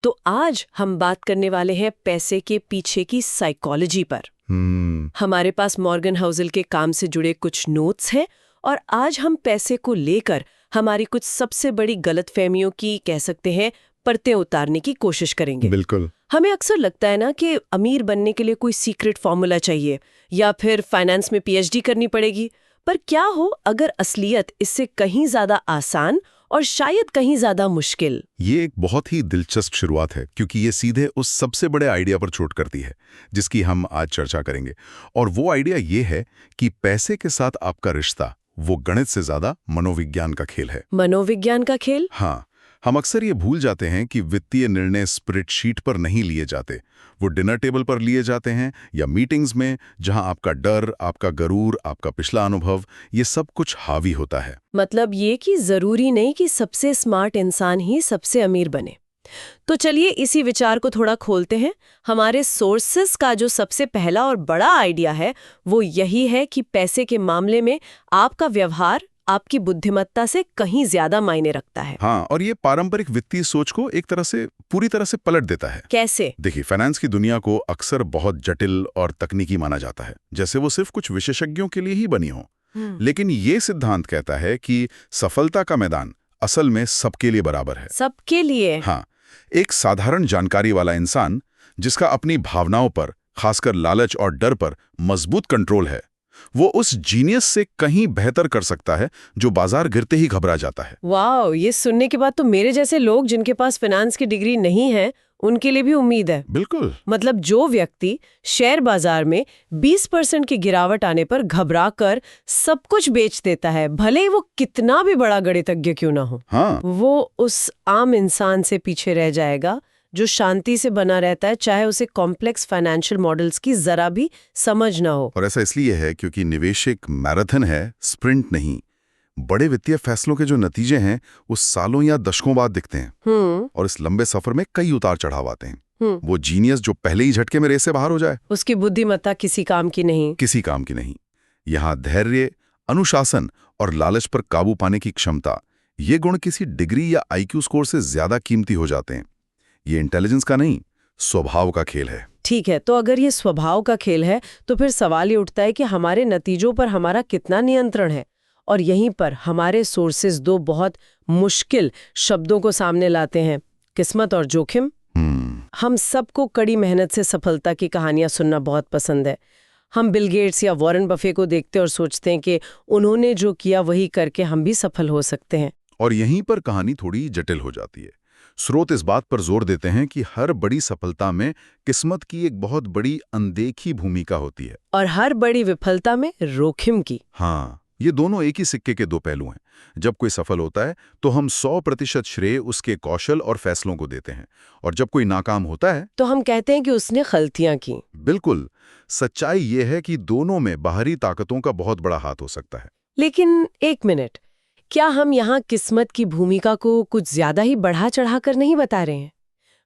तो आज हम बात करने वाले हैं पैसे के पीछे की साइकोलॉजी पर। हमारे पास मॉर्गन हाउसल के काम से जुड़े कुछ नोट्स हैं और आज हम पैसे को लेकर हमारी कुछ सबसे बड़ी गलतफहमियों की कह सकते हैं परतें उतारने की कोशिश करेंगे। बिल्कुल। हमें अक्सर लगता है ना कि अमीर बनने के लिए कोई सीक्रेट फॉर्मूला चाहिए या फिर फाइनेंस में पीएचडी करनी पड़ेगी। पर क्या हो अगर असलियत इससे कहीं ज्यादा आसान और शायद कहीं ज्यादा मुश्किल। ये एक बहुत ही दिलचस्प शुरुआत है क्योंकि ये सीधे उस सबसे बड़े आइडिया पर चोट करती है जिसकी हम आज चर्चा करेंगे। और वो आइडिया ये है कि पैसे के साथ आपका रिश्ता वो गणित से ज्यादा मनोविज्ञान का खेल है। मनोविज्ञान का खेल? हाँ, हम अक्सर ये भूल जाते हैं कि वित्तीय निर्णय स्प्रेडशीट पर नहीं लिए जाते, वो डिनर टेबल पर लिए जाते हैं या मीटिंग्स में, जहां आपका डर, आपका गरूर, आपका पिछला अनुभव, ये सब कुछ हावी होता है। मतलब ये कि जरूरी नहीं कि सबसे स्मार्ट इंसान ही सबसे अमीर बने। तो चलिए इसी विचार को थोड़ा खोलते हैं। हमारे सोर्सेस का जो सबसे पहला और बड़ा आइडिया है वो यही है कि पैसे के मामले में आपका व्यवहार आपकी बुद्धिमत्ता से कहीं ज्यादा मायने रखता है। हाँ, और ये पारंपरिक वित्तीय सोच को एक तरह से पूरी तरह से पलट देता है। कैसे? देखिए, फाइनेंस की दुनिया को अक्सर बहुत जटिल और तकनीकी माना जाता है, जैसे वो सिर्फ कुछ विशेषज्ञों के लिए ही बनी हो। लेकिन ये सिद्धांत कहता है कि सफलता का मैदान असल में सबके लिए बराबर है। सबके लिए? हाँ, एक साधारण जानकारी वाला इंसान जिसका अपनी भावनाओं पर, खासकर लालच और डर पर मजबूत कंट्रोल है, वो उस जीनियस से कहीं बेहतर कर सकता है जो बाजार गिरते ही घबरा जाता है। वाह, ये सुनने के बाद तो मेरे जैसे लोग जिनके पास फाइनेंस की डिग्री नहीं है उनके लिए भी उम्मीद है। बिल्कुल। मतलब जो व्यक्ति शेयर बाजार में 20% की गिरावट आने पर घबराकर सब कुछ बेच देता है, भले ही वो कितना भी बड़ा गणितज्ञ क्यों ना हो, हाँ, वो उस आम इंसान से पीछे रह जाएगा जो शांति से बना रहता है, चाहे उसे कॉम्प्लेक्स फाइनेंशियल मॉडल्स की जरा भी समझ ना हो। और ऐसा इसलिए है क्योंकि निवेश एक मैराथन है, स्प्रिंट नहीं। बड़े वित्तीय फैसलों के जो नतीजे हैं वो सालों या दशकों बाद दिखते हैं। और इस लंबे सफर में कई उतार चढ़ाव आते हैं। वो जीनियस जो पहले ही झटके में रेस से बाहर हो जाए, उसकी बुद्धिमत्ता किसी काम की नहीं। किसी काम की नहीं। यहाँ धैर्य, अनुशासन और लालच पर काबू पाने की क्षमता, ये गुण किसी डिग्री या आईक्यू स्कोर से ज्यादा कीमती हो जाते हैं। ये इंटेलिजेंस का नहीं, स्वभाव का खेल है। ठीक है, तो अगर ये स्वभाव का खेल है तो फिर सवाल ये उठता है कि हमारे नतीजों पर हमारा कितना नियंत्रण है। और यहीं पर हमारे सोर्सेज दो बहुत मुश्किल शब्दों को सामने लाते हैं, किस्मत और जोखिम। हम सबको कड़ी मेहनत से सफलता की कहानियां सुनना बहुत पसंद है। हम बिल गेट्स या वॉरेन बफे को देखते और सोचते हैं कि उन्होंने जो किया वही करके हम भी सफल हो सकते हैं। और यहीं पर कहानी थोड़ी जटिल हो जाती है। स्रोत इस बात पर जोर देते हैं कि हर बड़ी सफलता में किस्मत की एक बहुत बड़ी अनदेखी भूमिका होती है, और हर बड़ी विफलता में जोखिम की। हाँ, ये दोनों एक ही सिक्के के दो पहलू हैं। जब कोई सफल होता है तो हम 100% श्रेय उसके कौशल और फैसलों को देते हैं, और जब कोई नाकाम होता है तो हम कहते हैं कि उसने गलतियां की। बिल्कुल। सच्चाई ये है कि दोनों में बाहरी ताकतों का बहुत बड़ा हाथ हो सकता है। लेकिन एक मिनट, क्या हम यहाँ किस्मत की भूमिका को कुछ ज्यादा ही बढ़ा चढ़ाकर नहीं बता रहे हैं?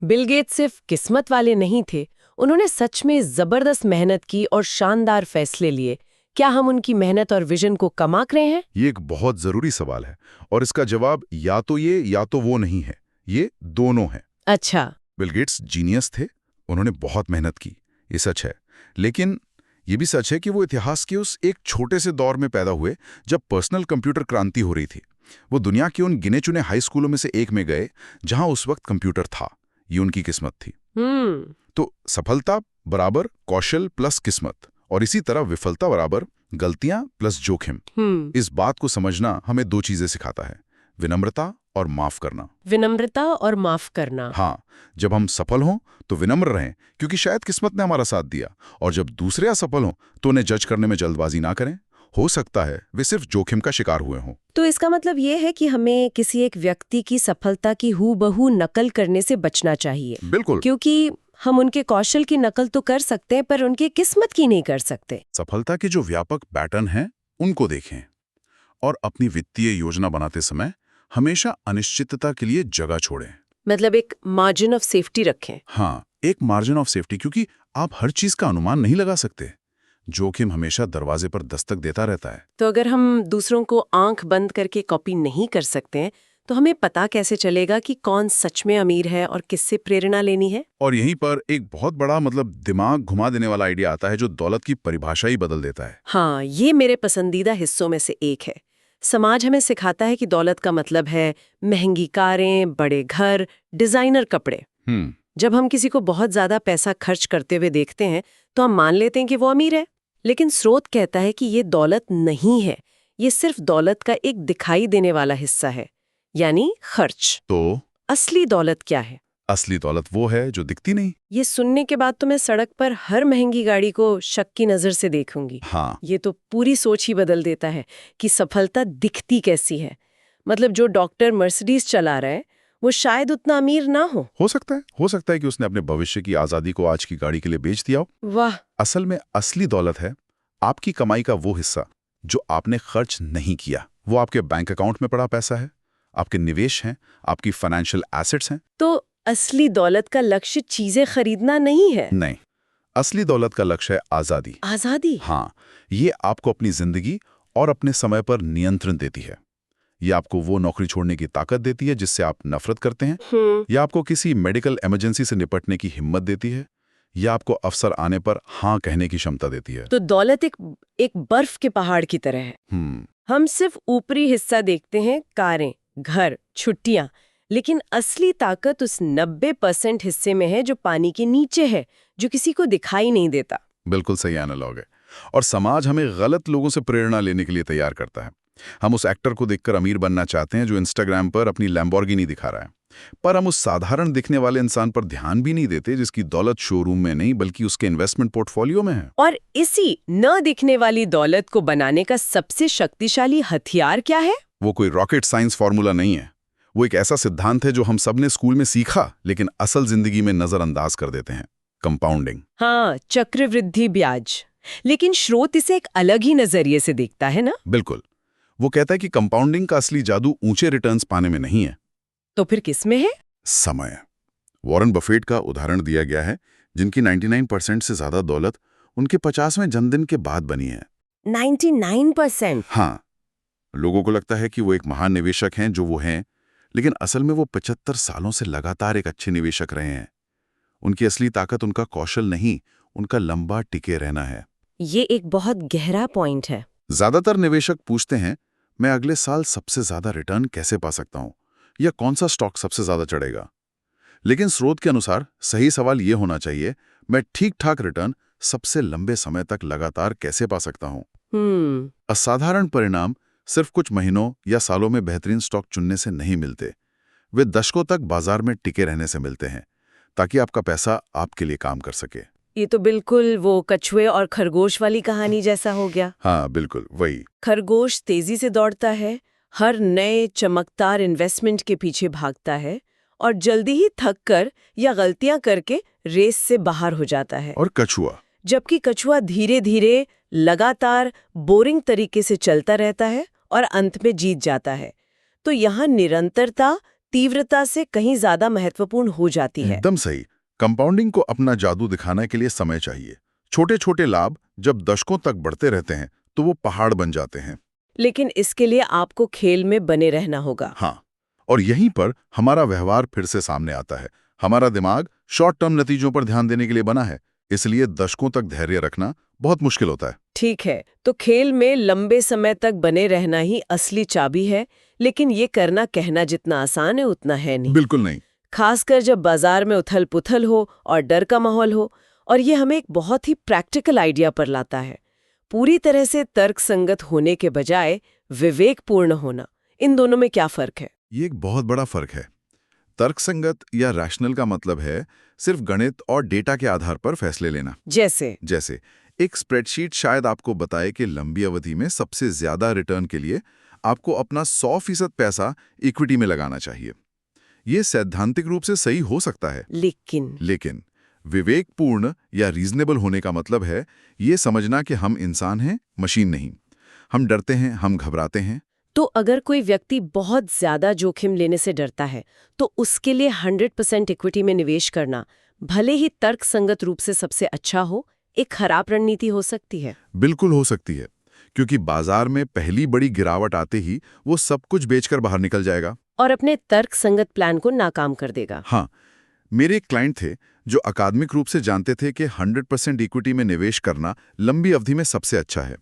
बिल गेट्स सिर्फ किस्मत वाले नहीं थे, उन्होंने सच में जबरदस्त मेहनत की और शानदार फैसले लिए। क्या हम उनकी मेहनत और विजन को कम आंक रहे हैं? ये एक बहुत जरूरी सवाल है और इसका जवाब या तो ये या तो वो नहीं है, ये दोनों है। अच्छा। बिल गेट्स जीनियस थे, उन्होंने बहुत मेहनत की, ये सच है। लेकिन ये भी सच है कि वो इतिहास के उस एक छोटे से दौर में पैदा हुए जब पर्सनल कंप्यूटर क्रांति हो रही थी। वो दुनिया के उन गिने चुने हाई स्कूलों में से एक में गए जहां उस वक्त कंप्यूटर था। ये उनकी किस्मत थी। तो सफलता बराबर कौशल प्लस किस्मत, और इसी तरह विफलता बराबर गलतियां प्लस जोखिम। इस बात को समझना हमें दो चीजें सिखाता है, विनम्रता और माफ करना। विनम्रता और माफ करना। हाँ, जब हम सफल हों तो विनम्र रहें क्योंकि शायद किस्मत ने हमारा साथ दिया, और जब दूसरे असफल हों तो उन्हें जज करने में जल्दबाजी ना करें। हो सकता है वे सिर्फ जोखिम का शिकार हुए हों। तो इसका मतलब ये है कि हमें किसी एक व्यक्ति की सफलता की हूबहू नकल करने से बचना चाहिए। बिल्कुल। क्योंकि हम उनके कौशल की नकल तो कर सकते हैं पर उनकी किस्मत की नहीं कर सकते। सफलता के जो व्यापक पैटर्न हैं उनको देखें, और अपनी वित्तीय योजना बनाते समय हमेशा अनिश्चितता के लिए जगह छोड़ें। मतलब एक मार्जिन ऑफ सेफ्टी रखें। हाँ, एक मार्जिन ऑफ सेफ्टी, क्योंकि आप हर चीज का अनुमान नहीं लगा सकते। जोखिम हमेशा दरवाजे पर दस्तक देता रहता है। तो अगर हम दूसरों को आंख बंद करके कॉपी नहीं कर सकते हैं तो हमें पता कैसे चलेगा कि कौन सच में अमीर है और किससे प्रेरणा लेनी है? और यहीं पर एक बहुत बड़ा दिमाग घुमा देने वाला आइडिया आता है जो दौलत की परिभाषा ही बदल देता है। हाँ, ये मेरे पसंदीदा हिस्सों में से एक है। समाज हमें सिखाता है कि दौलत का मतलब है महंगी कारें, बड़े घर, डिजाइनर कपड़े। जब हम किसी को बहुत ज्यादा पैसा खर्च करते हुए देखते हैं तो हम मान लेते हैं कि वो अमीर है। लेकिन स्रोत कहता है कि ये दौलत नहीं है, ये सिर्फ दौलत का एक दिखाई देने वाला हिस्सा है, यानी खर्च। तो असली दौलत क्या है? असली दौलत वो है जो दिखती नहीं। ये सुनने के बाद तो मैं सड़क पर हर महंगी गाड़ी को शक की नजर से देखूंगी। हाँ, ये तो पूरी सोच ही बदल देता है कि सफलता दिखती कैसी है। मतलब जो डॉक्टर मर्सिडीज चला रहा है वो शायद उतना अमीर ना हो सकता है कि उसने अपने भविष्य की आजादी को आज की गाड़ी के लिए बेच दिया हो। वाह। असल में असली दौलत है आपकी कमाई का वो हिस्सा जो आपने खर्च नहीं किया। वो आपके बैंक अकाउंट में पड़ा पैसा है, आपके निवेश हैं, आपकी फाइनेंशियल एसेट्स हैं। तो असली दौलत का लक्ष्य चीजें खरीदना नहीं है? नहीं, असली दौलत का लक्ष्य है आजादी। आजादी? हाँ, ये आपको अपनी जिंदगी और अपने समय पर नियंत्रण देती है। ये आपको वो नौकरी छोड़ने की ताकत देती है जिससे आप नफरत करते हैं। या आपको किसी मेडिकल इमरजेंसी से निपटने की हिम्मत देती है। या आपको अवसर आने पर हाँ कहने की क्षमता देती है। तो दौलत एक बर्फ के पहाड़ की तरह है। हम सिर्फ ऊपरी हिस्सा देखते हैं, कारें, घर, छुट्टियां, लेकिन असली ताकत उस 90% हिस्से में है जो पानी के नीचे है, जो किसी को दिखाई नहीं देता। बिल्कुल सही एनालॉग है। और समाज हमें गलत लोगों से प्रेरणा लेने के लिए तैयार करता है। हम उस एक्टर को देखकर अमीर बनना चाहते हैं जो इंस्टाग्राम पर अपनी लैम्बोर्गिनी दिखा रहा है, पर हम उस साधारण दिखने वाले इंसान पर ध्यान भी नहीं देते जिसकी दौलत शोरूम में नहीं बल्कि उसके इन्वेस्टमेंट पोर्टफोलियो में है। और इसी न दिखने वाली दौलत को बनाने का सबसे शक्तिशाली हथियार क्या है? वो कोई रॉकेट साइंस फॉर्मूला नहीं है। वो एक ऐसा सिद्धांत है जो हम सबने स्कूल में सीखा लेकिन असल जिंदगी में नजरअंदाज कर देते हैं। कंपाउंडिंग। हाँ, चक्रवृद्धि ब्याज। लेकिन स्रोत इसे एक अलग ही नजरिए से देखता है ना? बिल्कुल। वो कहता है कि कंपाउंडिंग का असली जादू ऊंचे रिटर्न्स पाने में नहीं है। तो फिर किस में है? समय। वॉरेन बफेट का उदाहरण दिया गया है, जिनकी 99% से ज्यादा दौलत उनके 50वें जन्मदिन के बाद बनी है। 99%? हाँ, लोगों को लगता है कि वो एक महान निवेशक हैं जो वो हैं, लेकिन असल में वो 75 सालों से लगातार एक अच्छे निवेशक रहे हैं। उनकी असली ताकत उनका कौशल नहीं, उनका लंबा टिके रहना है। ये एक बहुत गहरा पॉइंट है। ज्यादातर निवेशक पूछते हैं, मैं अगले साल सबसे ज्यादा रिटर्न कैसे पा सकता हूं, या कौन सा स्टॉक सबसे ज्यादा चढ़ेगा। लेकिन स्रोत के अनुसार सही सवाल यह होना चाहिए, मैं ठीक ठाक रिटर्न सबसे लंबे समय तक लगातार कैसे पा सकता हूं। असाधारण परिणाम सिर्फ कुछ महीनों या सालों में बेहतरीन स्टॉक चुनने से नहीं मिलते, वे दशकों तक बाजार में टिके रहने से मिलते हैं, ताकि आपका पैसा आपके लिए काम कर सके। ये तो बिल्कुल वो कछुए और खरगोश वाली कहानी जैसा हो गया। हाँ, बिल्कुल वही। खरगोश तेजी से दौड़ता है, हर नए चमकदार इन्वेस्टमेंट के पीछे भागता है और जल्दी ही थक कर या गलतियां करके रेस से बाहर हो जाता है। और कछुआ? जबकि कछुआ धीरे धीरे लगातार बोरिंग तरीके से चलता रहता है और अंत में जीत जाता है। तो यहाँ निरंतरता तीव्रता से कहीं ज्यादा महत्वपूर्ण हो जाती है। एकदम सही। कंपाउंडिंग को अपना जादू दिखाने के लिए समय चाहिए। छोटे छोटे लाभ जब दशकों तक बढ़ते रहते हैं तो वो पहाड़ बन जाते हैं। लेकिन इसके लिए आपको खेल में बने रहना होगा। हाँ, और यहीं पर हमारा व्यवहार फिर से सामने आता है। हमारा दिमाग शॉर्ट टर्म नतीजों पर ध्यान देने के लिए बना है, इसलिए दशकों तक धैर्य रखना बहुत मुश्किल होता है। ठीक है, तो खेल में लंबे समय तक बने रहना ही असली चाबी है, लेकिन ये करना कहना जितना आसान है उतना है नहीं। बिल्कुल नहीं। खासकर जब बाजार में उथल पुथल हो और डर का माहौल हो। और ये हमें एक बहुत ही प्रैक्टिकल आइडिया पर लाता है। पूरी तरह से तर्कसंगत होने के बजाय विवेकपूर्ण होना, इन दोनों में क्या फर्क है? ये एक बहुत बड़ा फर्क है। तर्कसंगत या रैशनल का मतलब है सिर्फ गणित और डेटा के आधार पर फैसले लेना। जैसे एक स्प्रेडशीट शायद आपको बताए कि लंबी अवधि में सबसे ज्यादा रिटर्न के लिए आपको अपना 100% पैसा इक्विटी में लगाना चाहिए। ये सैद्धांतिक रूप से सही हो सकता है, लेकिन विवेकपूर्ण या रीजनेबल होने का मतलब है ये समझना कि हम इंसान हैं, मशीन नहीं। हम डरते हैं, हम घबराते हैं। तो अगर कोई व्यक्ति बहुत ज्यादा जोखिम लेने से डरता है तो उसके लिए 100% इक्विटी में निवेश करना, भले ही तर्कसंगत रूप से सबसे अच्छा हो, एक खराब रणनीति हो सकती है। बिल्कुल हो सकती है, क्योंकि बाजार में पहली बड़ी गिरावट आते ही वो सब कुछ बेचकर बाहर निकल जाएगा और अपने तर्क संगत प्लान को नाकाम कर देगा। हाँ, मेरे एक क्लाइंट थे जो अकादमिक रूप से जानते थे कि 100% इक्विटी में निवेश करना लंबी अवधि में सबसे अच्छा है।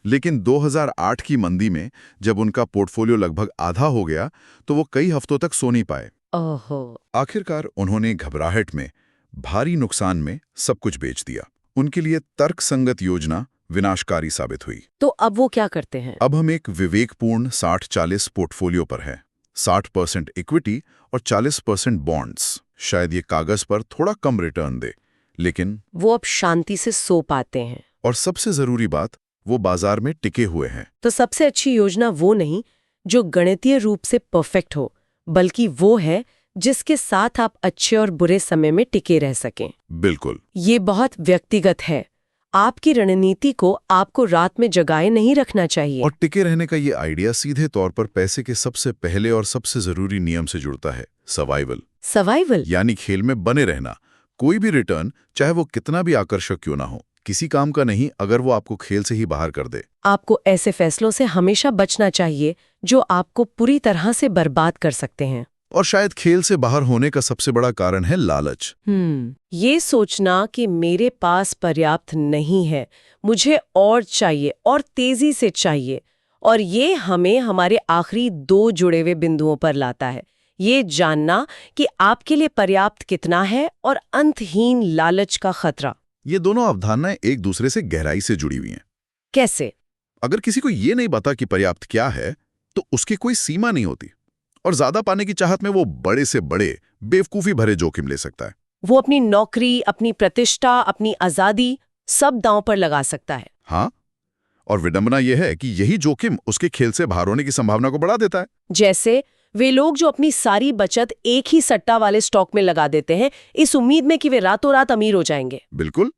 लेकिन 2008 की मंदी में जब उनका पोर्टफोलियो लगभग आधा हो गया तो वो कई हफ्तों तक सो नहीं पाए। ओहो। आखिरकार उन्होंने घबराहट में, भारी नुकसान में सब कुछ बेच दिया। उनके लिए तर्कसंगत योजना विनाशकारी साबित हुई। तो अब वो क्या करते हैं? अब हम एक विवेकपूर्ण 60-40 पोर्टफोलियो पर हैं। 60% इक्विटी और 40% बॉन्ड्स। शायद ये कागज पर थोड़ा कम रिटर्न दे, लेकिन वो अब शांति से सो पाते हैं। और सबसे जरूरी बात, वो बाजार में टिके हुए हैं। तो सबसे अच्छी योजना वो नहीं जो गणितीय रूप से परफेक्ट हो, बल्कि वो है जिसके साथ आप अच्छे और बुरे समय में टिके रह सकें। बिल्कुल। ये बहुत व्यक्तिगत है। आपकी रणनीति को आपको रात में जगाए नहीं रखना चाहिए। और टिके रहने का ये आइडिया सीधे तौर पर पैसे के सबसे पहले और सबसे जरूरी नियम से जुड़ता है, सर्वाइवल। सर्वाइवल यानी खेल में बने रहना। कोई भी रिटर्न, चाहे वो कितना भी आकर्षक क्यों ना हो, किसी काम का नहीं अगर वो आपको खेल से ही बाहर कर दे। आपको ऐसे फैसलों से हमेशा बचना चाहिए जो आपको पूरी तरह से बर्बाद कर सकते हैं। और शायद खेल से बाहर होने का सबसे बड़ा कारण है लालच। ये सोचना कि मेरे पास पर्याप्त नहीं है, मुझे और चाहिए और तेजी से चाहिए। और ये हमें हमारे आखिरी दो जुड़े हुए बिंदुओं पर लाता है। ये जानना कि आपके लिए पर्याप्त कितना है और अंतहीन लालच का खतरा। ये दोनों अवधारणाएं एक दूसरे से गहराई से जुड़ी हुई हैं। कैसे? अगर किसी को ये नहीं पता कि पर्याप्त क्या है, तो उसकी कोई सीमा नहीं होती और ज्यादा पाने की चाहत में वो बड़े से बड़े बेवकूफी भरे जोखिम ले सकता है। वो अपनी नौकरी, अपनी प्रतिष्ठा, अपनी आजादी सब दांव पर लगा सकता है। हाँ, और विडंबना यह है कि यही जोखिम उसके खेल से बाहर होने की संभावना को बढ़ा देता है। जैसे वे लोग जो अपनी सारी बचत एक ही सट्टा वाले स्टॉक में लगा देते हैं, इस उम्मीद में कि वे रातों रात अमीर हो जाएंगे। बिल्कुल।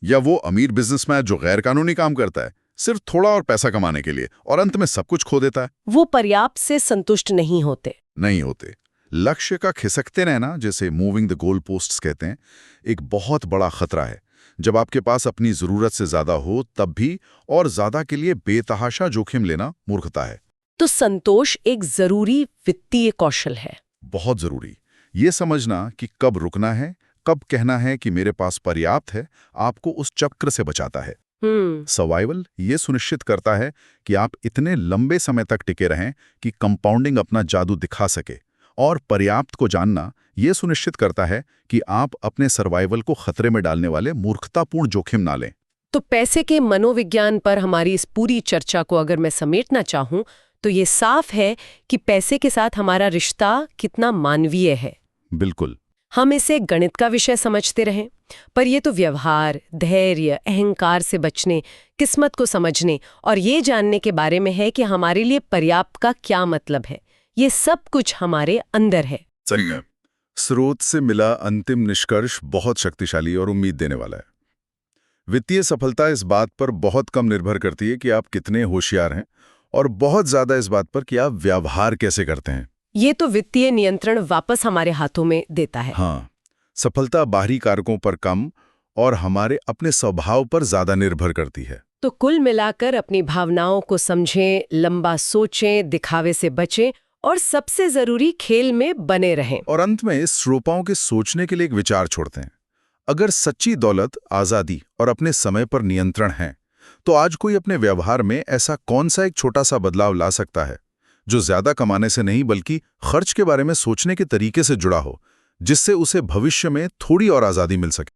या वो अमीर बिजनेसमैन जो गैर कानूनी काम करता है सिर्फ थोड़ा और पैसा कमाने के लिए, और अंत में सब कुछ खो देता है। वो पर्याप्त से संतुष्ट नहीं होते। लक्ष्य का खिसकते रहना, जैसे मूविंग द गोल पोस्ट्स कहते हैं, एक बहुत बड़ा खतरा है। जब आपके पास अपनी जरूरत से ज्यादा हो, तब भी और ज्यादा के लिए बेतहाशा जोखिम लेना मूर्खता है। तो संतोष एक जरूरी वित्तीय कौशल है। बहुत जरूरी। ये समझना कि कब रुकना है, कब कहना है कि मेरे पास पर्याप्त है, आपको उस चक्र से बचाता है। सर्वाइवल ये सुनिश्चित करता है कि आप इतने लंबे समय तक टिके रहें कि कंपाउंडिंग अपना जादू दिखा सके, और पर्याप्त को जानना ये सुनिश्चित करता है कि आप अपने सर्वाइवल को खतरे में डालने वाले मूर्खतापूर्ण जोखिम ना लें। तो पैसे के मनोविज्ञान पर हमारी इस पूरी चर्चा को अगर मैं समेटना चाहूं, तो ये साफ है कि पैसे के साथ हमारा रिश्ता कितना मानवीय है। बिल्कुल। हम इसे गणित का विषय समझते रहें, पर ये तो व्यवहार, धैर्य, अहंकार से बचने, किस्मत को समझने और ये जानने के बारे में है कि हमारे लिए पर्याप्त का क्या मतलब है। ये सब कुछ हमारे अंदर है। सही है। स्रोत से मिला अंतिम निष्कर्ष बहुत शक्तिशाली और उम्मीद देने वाला है। वित्तीय सफलता इस बात पर बहुत कम निर्भर करती है कि आप कितने होशियार हैं, और बहुत ज्यादा इस बात पर कि आप व्यवहार कैसे करते हैं। ये तो वित्तीय नियंत्रण वापस हमारे हाथों में देता है। हाँ, सफलता बाहरी कारकों पर कम और हमारे अपने स्वभाव पर ज्यादा निर्भर करती है। तो कुल मिलाकर अपनी भावनाओं को समझें, लंबा सोचें, दिखावे से बचें और सबसे जरूरी खेल में बने रहें। और अंत में इस श्रोताओं के सोचने के लिए एक विचार छोड़ते हैं। अगर सच्ची दौलत, आजादी और अपने समय पर नियंत्रण है, तो आज कोई अपने व्यवहार में ऐसा कौन सा एक छोटा सा बदलाव ला सकता है जो ज्यादा कमाने से नहीं बल्कि खर्च के बारे में सोचने के तरीके से जुड़ा हो, जिससे उसे भविष्य में थोड़ी और आजादी मिल सके।